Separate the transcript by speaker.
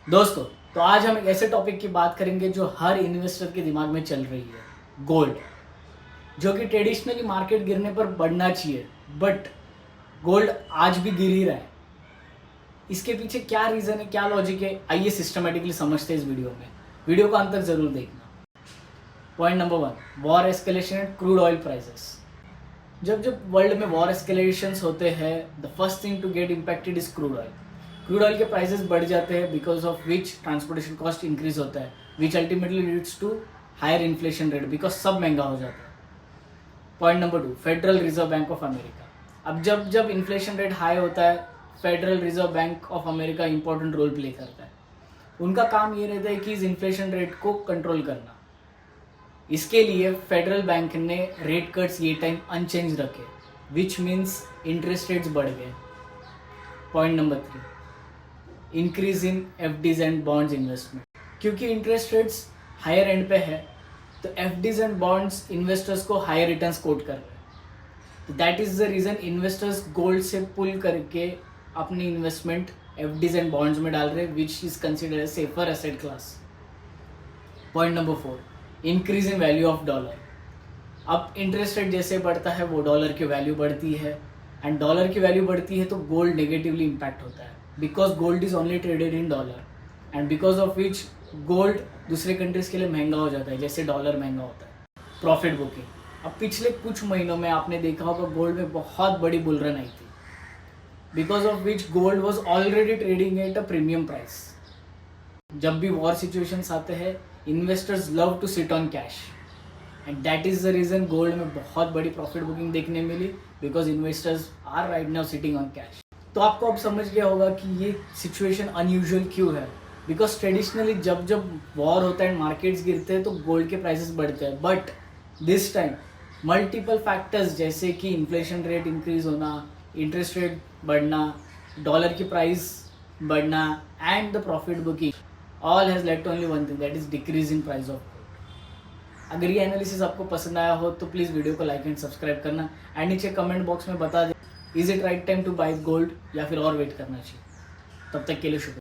Speaker 1: दोस्तों, तो आज हम एक ऐसे टॉपिक की बात करेंगे जो हर इन्वेस्टर के दिमाग में चल रही है, गोल्ड। जो कि ट्रेडिशनली मार्केट गिरने पर बढ़ना चाहिए, बट गोल्ड आज भी गिर ही रहा है। इसके पीछे क्या रीज़न है, क्या लॉजिक है, आइए सिस्टमेटिकली समझते हैं इस वीडियो में। वीडियो को अंत तक जरूर देखना। Point number 1, war escalation and crude oil prices. जब जब वर्ल्ड में वॉर एस्केलेशंस होते हैं, the first thing to get impacted is crude oil. Crude oil के प्राइसेस बढ़ जाते हैं, because of which transportation cost increase होता है, which ultimately leads to higher inflation rate, because सब महंगा हो जाता है। Point number 2, federal reserve bank of America. अब जब जब इन्फ्लेशन रेट हाई होता है, federal reserve bank of America important role play करता है। उनका काम ये रहता है कि इस इन्फ्लेशन रेट को कंट्रोल करना। इसके लिए फेडरल बैंक ने रेट कट्स ये टाइम अनचेंज रखे, विच मीन्स इंटरेस्ट रेट्स बढ़ गए। Point number 3, increase in FDs and bonds investment. क्योंकि इंटरेस्ट रेट्स हायर एंड पे है, तो एफडीज एंड बॉन्ड्स इन्वेस्टर्स को हायर रिटर्न्स कोट कर रहे हैं। तो that is the reason investors gold से पुल करके अपनी इन्वेस्टमेंट एफडीज एंड बॉन्ड्स में डाल रहे हैं, which is considered as safer asset class. Point number 4, increase in value of dollar. अब इंटरेस्ट रेट जैसे बढ़ता है, वो डॉलर की वैल्यू बढ़ती है, एंड डॉलर की वैल्यू बढ़ती है तो गोल्ड नेगेटिवली इम्पैक्ट होता है, because gold is only traded in dollar, and because of which gold दूसरे कंट्रीज के लिए महंगा हो जाता है, जैसे डॉलर महंगा होता है। Profit booking. अब पिछले कुछ महीनों में आपने देखा होगा गोल्ड में बहुत बड़ी बुल रन आई थी, because of which gold was already trading at a premium price. जब भी वॉर सिचुएशंस आते हैं, investors love to sit on cash, and that is the reason gold में बहुत बड़ी प्रॉफिट बुकिंग देखने मिली, because investors are right now sitting on cash. तो आपको अब समझ गया होगा कि ये सिचुएशन अनयूजुअल क्यों है, बिकॉज ट्रेडिशनली जब जब वॉर होता है, मार्केट्स गिरते हैं, तो गोल्ड के प्राइसेस बढ़ते हैं। But this time multiple factors, जैसे कि इन्फ्लेशन रेट इंक्रीज होना, इंटरेस्ट रेट बढ़ना, डॉलर की प्राइस बढ़ना, and the profit booking, all has led to only one thing, that is decrease in price of gold. अगर ये एनालिसिस आपको पसंद आया हो तो प्लीज़ वीडियो को लाइक एंड सब्सक्राइब करना, एंड नीचे कमेंट बॉक्स में बता दें is it right time to buy gold, या फिर और वेट करना चाहिए। तब तक के लिए शुक्रिया।